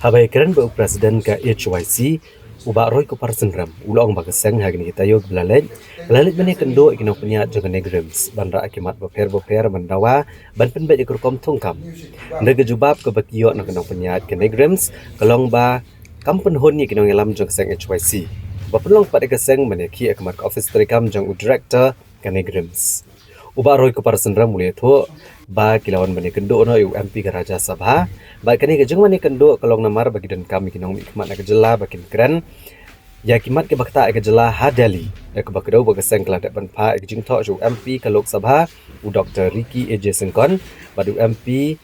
Habai keren bu presiden ke HYC ubah roy ko par senram ulong ba keseng hagni kita yo belalet bani kendo ikino penya jangan negrims bandra akimat boper mandawa ban pen be ikur kom tungkam ndege jubab ke bakiyo na keno penya ke negrims kalong ba kampen hon ni kino ngelam jang keseng HYC bapelong pada keseng mane ki akimat office trikam jang director ke negrims ubah roy ko par senram mulai tho ba kilawan bani kendo no UMP ke Raja Sabha ba kani ke jeng mani kendo kalong namar bagi dan kami kinong ikmat na kejela bakin keren ya kimat ke bakta ke jela hadali ya ke bakdo ba keseng kala dak ban pa ke jing tho UMP ke Lok Sabha u Dr. Ricky AJ Sengkon ba UMP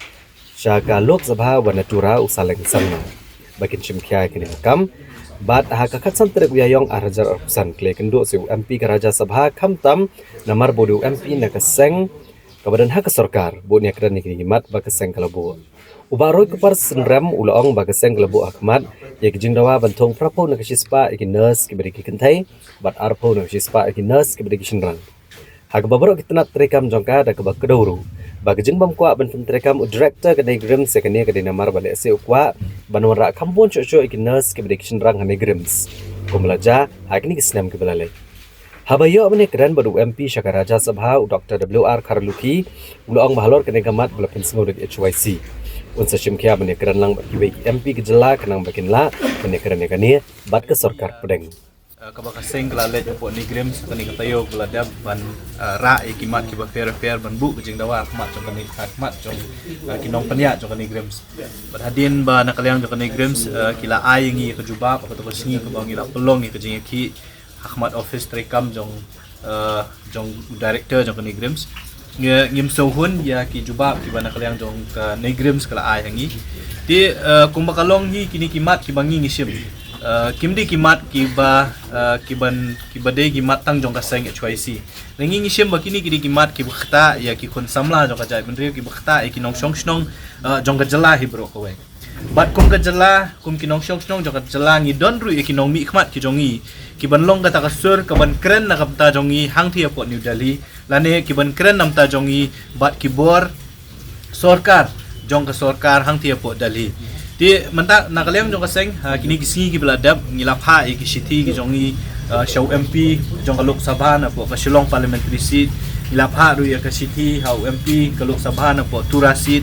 Syaka Lok Sabha wa Natura usaleng sanna bakin chimkhya kini kam bat ha kakat santre uyayong arajar arpusan kle kendo UMP ke Raja Sabha kamtam namar bodu UMP na keseng kabadan hak sorkar bu nya kran ni kimat ba keseng kalabu ubaroi kupar senram ulaong ba keseng kalabu akmat ya kijing dawa bantong prapo na kisispa ikinas kiberi kikentai bat arpo na kisispa ikinas kiberi kishenrang hak babaro kitnat trekam jongka da kebak keduru ba kijing bam kwa ban trekam director kedai grims sekene kedai namar ba lese ukwa banwara kampun chocho ikinas kiberi kishenrang hane grims kumlaja hak ni kisnam kibalale Habayo abne keren baru MP Syaka Raja Sabha Dr. WR Karluki ulang bahalor kene gamat belapin semua dari HYC. Unsa shimkia abne keren lang bagi MP kejela kenang bakin la abne keren kene bat ke sorkar pedeng. Kabakaseng kelalet jemput ni grim sekani katayo keladab ban ra ikimat kiba fair ban bu kejing dawa akmat jong kani akmat jong kinong penya jong kani grims berhadin ba nakaliang jong kani grims kila ai ngi kejubab atau kesingi kebangi la pelong ngi kejing ki Ahmad Office Trekam jong director jong ke Negrims ngim sohun ya ki jubab ki bana kaliang jong ke Negrims kala ai hangi ti kumbakalong hi kini kimat ki bangi ngisim kimdi kimat ki bade kimat tang jong ka seng HYC ngi ngisim bakini kini kimat ki bkhta ya ki khun samla jong ka jai menteri ki bkhta ki nong song snong jong ka jela hi bro ko bat kum ka jela kum ki nong song snong jong ka jela ngi don ru ki nong mi khmat ki jongi kiban long kata kasur kaban keren na kapta jongi hang thia po New Delhi lane kiban keren namta jongi bat kibor sorkar jong ka sorkar hang thia po Delhi ti menta nakalem jong ka seng kini kisi ki beladab ngilap ha ki city ki jongi show MP jong ka Lok Sabha na po ka Shillong parliamentary seat ngilap ha ru ya ka city ha MP ka Lok Sabha na po Tura seat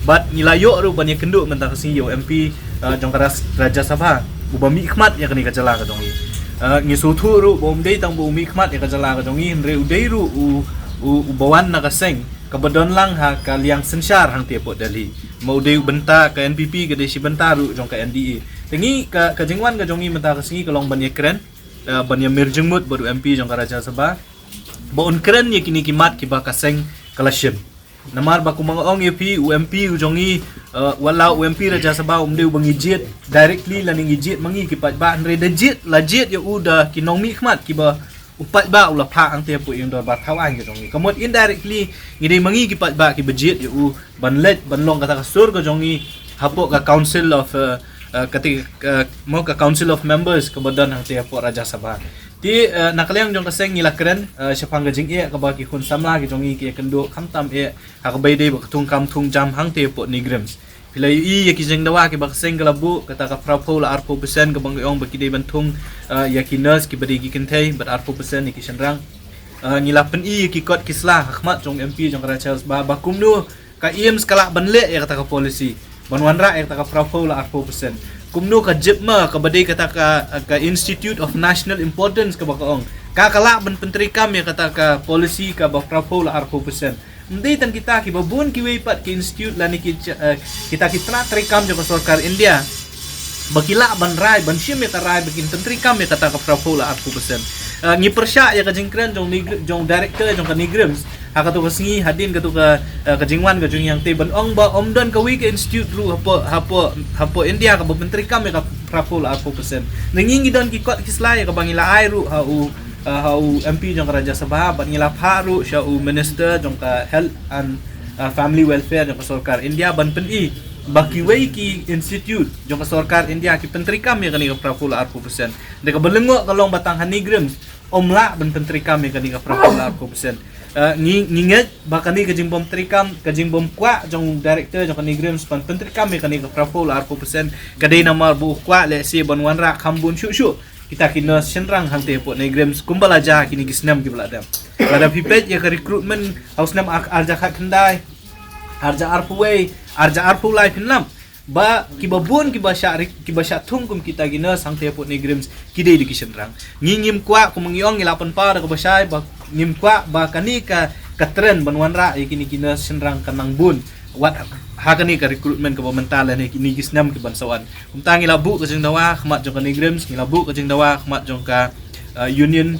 bat nilayo ru banyak kenduk menta kasi MP jong ka Raja Sabha ubami ikmat ya kani ka jala ka jongi ngisutu ru bomdei tang bumi khmat ya kajala ka jongi hre udei ru u bawan na kaseng kabadon lang ha kaliang sensar hang tiapot Delhi mau dei benta ka NPP ka dei si benta ru jong ka NDA tengi ka jengwan ka jongi menta kasingi kalong banya keren banya mirjengmut baru MP jong ka Raja Sabha baun keren ye kini kimat ki ba kaseng kalashim namar ba kumang ong UMP ujongi wala UMP Raja Sabha umde bangijit directly laning ijit mangi kipat ba andre dejit lajit ya udah kinong mi khmat kiba upat ba ula pha ang te pu yung dor ba thawang ki jongi kamot indirectly ngide mangi kipat ba ki bejit ya u banlet banlong kata kasur ka jongi hapo ka council of mo ka council of members kebadan ang te pu Raja Sabha ti nakaliang jong kaseng ngila keren syapang gajing e kabaki khun samla ki jongi ki kendo khamtam e hakbai de baktung kam thung jam hang te po ni grims pilai i ki jeng dawa ki bakaseng galabu kata ka prapo la arpo persen ka bang yong baki de bantung yakinas ki bari ki kentai bar arpo persen ki senrang ngila pen i ki kot kisla hakmat jong MP jong Raja Sabha bakum nu ka iem skala banle e kata ka policy banwanra e kata ka prapo la arpo persen kumno ka jipma ka badai kata ka Institute of National Importance ka bakaong kakala ban penteri kami kata ka policy ka bakrapo la arpo persen hindi tan kita ki babun ki weipat ki institute la ni kita kitna trekam jo sorkar India bakila ban rai ban shim ya ka rai bakin penteri kami kata ka prapo la arpo persen ngi persya ya ka jingkran jong director jong ka Negrims hakatu kasingi hadin katu ka kajingwan ka jung yang te ban ong ba omdan ka wi ka institute ru hapo India ka menteri kami ka prapo la 4% nangingi don ki kot kislay ka bangila ai ru ha MP jong Raja Sabha ban ngila pharu sya u minister jong ka health and family welfare jong ka sorkar India ban pen i baki wei ki institute jong ka sorkar India ki menteri kami ka ni ka prapo la 4% de ka belengo kalong batang Negrims omla ban menteri kami ka ni ka prapo la 4% nginget bakani kajing bom trikam kajing bom kwa jong director jong kani Grims pan pentrikam kani ka prapol 40% kadai nama bu kwa le si ban wanra khambun shu kita kena senrang hante po nei Grims kumbala ja kini gisnam ki beladam pada pipet ya ka recruitment haus nam arja khat kendai arja arpuway arja arpu life nam ba kibabun kibasya thum kum kita gina sangte po ni Grims kidai di kisenrang ngingim kwa kumengiong ngilapan pa da kabasay ba ngim kwa ba kani ka katren banwanra kini kina senrang kanang bun wat hakani ka recruitment ka mental ni kini gisnam ki bansawan kumta ngilabu ka jeng dawa khmat jong ka ni Grims ngilabu ka jeng dawa khmat jong ka union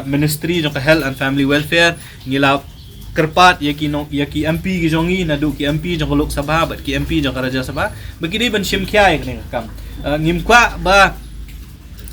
ministry jong ka health and family welfare ngilap kerpat ya ki MP ki jongi na du ki MP jong Lok Sabha bat ki MP jong Raja Sabha begini ban sim kya ni kam ngim kwa ba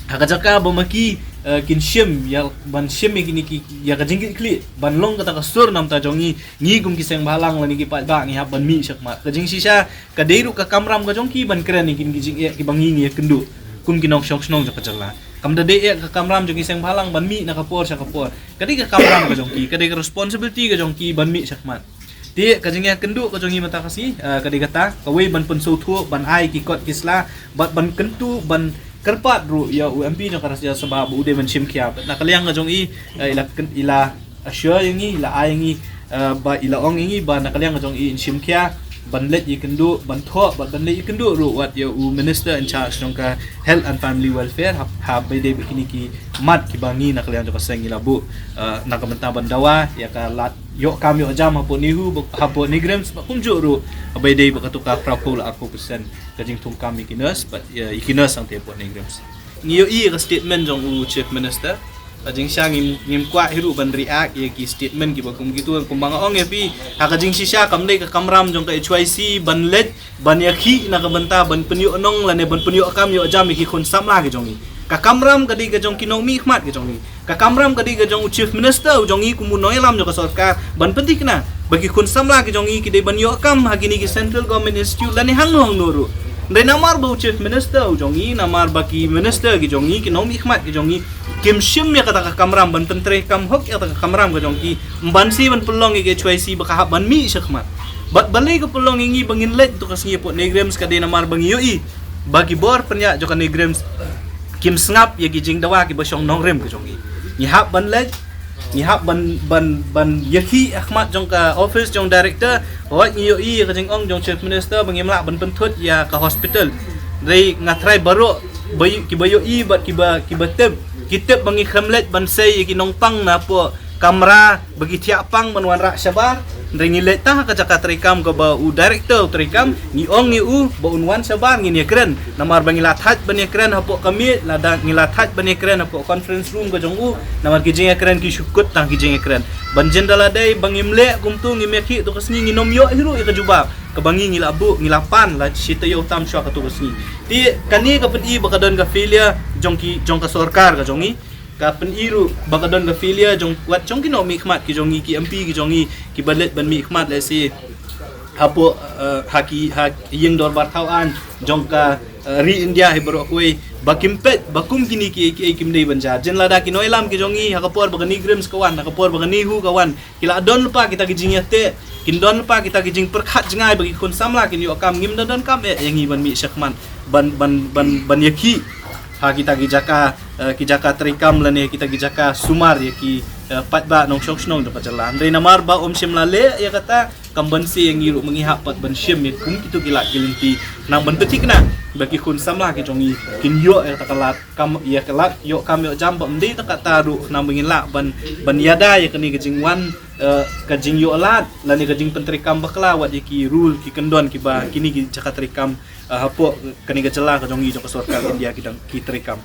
hakajaka ba maki kin sim ya ban sim ki ya ka jingki kli ban long kata ka sur nam ta jongi ngi gum ki seng balang la ni ki pat ba ni ha ban mi sakma ka jing sisa ka deiru ka kamram ka jongki ban kren ni kin ki jing ki bangi ngi kendu kum kinong syong snong jong ka jala kam da de ka kamram jong iseng balang ban mi na kapor sa kapor kadi ka kamram ka jongki kadi ka responsibility ka jongki ban mi sakmat ti ka jing ya kendu ka jongi mata kasi kadi kata ka we ban penso thu ban ai ki kot kisla ban kentu ban kerpat ru ya UMP jong Raja Sabha bu de ban sim kya na kaliang ka jongi ila asya yangi ila ai yangi ba ila ong yangi ba na kaliang ka jongi sim kya ban let yi kendu ban tho ban let yi kendu ru wat ya minister in charge jong ka health and family welfare ha by day bikini ki mat ki bangi na kalian jong seng ilabu na kamenta ban dawa ya ka lat yo kam yo jam hapo nihu hapo ni Grims kumju ru by day bakatuka prapol 40% kajing tung kami kinas but ikinas ang tepo ni Grims ngiyo i ka statement jong chief minister ajing siya ngim kwa hiru ban react ya ki statement ki bakum gitu kumbanga ong ya pi hakajing sisya kamdai ka kamram jong ka HYC ban let ban yakhi na ka banta ban penyo nong la ne ban penyo kam yo jam ki khon samla ke jongi ka kamram kadi ka jong kinomi khmat ke jongi ka kamram kadi ka jong chief minister jongi kumu noilam jo ka sarkar ban penting na bagi khon samla ke jongi ki de ban yo kam hagini ki central government institute la ne hang nuru Dai namar bau chief minister jongi namar baki minister ki jongi ki nomi khmat ki jongi kim shim ya kata ka kamram ban pentre kam hok ya kata ka kamram ka jongi bansi ban pelong ki HYC baka ban mi shakmat bat balai ka pelong ngi bangin let to kasngi po ni Grims ka dai namar bang yoi bagi bor penya jo ka ni Grims kim snap ya ki jing dawa ki basyong nongrem ka jongi ni hap ban let ni hap ban yakhi Ahmad jong ka office jong director wat ngi yoi ka jing ong jong chief minister bangim la ban pentut ya ka hospital dai ngatrai baro bayu ki bayo i bat ki ba teb kitep bangi khamlet ban sei ki nongpang na po kamera bagi tiapang banwan ra sabar dai let ta ka jaka trikam ka ba u director trikam ni ong ni u ba unwan sabar ngi ni kren namar bangi lathat ban ni kren hapo kami lada ngi lathat ban ni kren hapo conference room ka jong u namar ki jing kren ki syukut tang ki jing kren ban jendala dai bangim le kumtu ngi meki to kasni ngi nomyo hiru ka jubab ka bangi ngi labu ngi lapan la sita yo tam swa ka to kasni ti kani ka pen i bakadon ka filia jong ka sarkar ka jongi ka pen iru bakadon ka filia jong wat jong ki no mi khmat ki jongi ki MP ki jongi ki balet ban mi khmat la si hapo haki yeng dor bar thawan jong ka ri India hebro koi bakimpet bakum kini ki kim dei banja jen lada ki noilam ki jongi hakapor bagani Grims kawan hakapor bagani hu kawan kila don lupa kita ki jingate kin don lupa kita ki jing perkhat jengai bagi kun samla kin yo kam ngim don kam yangi ban mi syakman ban yakhi ha kita ki jaka trikam lane kita ki jaka sumar ya ki patba nong syong snong dapat jalan dai namar ba om sim lale ya kata kambansi yang ngiru mengihap pat ban sim ya kum kitu gila gilinti nang ban petik na bagi kun samla ki jongi kin yo ya takalat kam ya kalat yo kam yo jam ba mdi takat taru nang bengin la ban yada ya kini kejingwan kajing yo alat lani kajing pentrikam bakla wat ya ki rule ki kendon ki ba kini ki jaka trikam hapo kani gajala ka jongi jok sarkar India ki trikam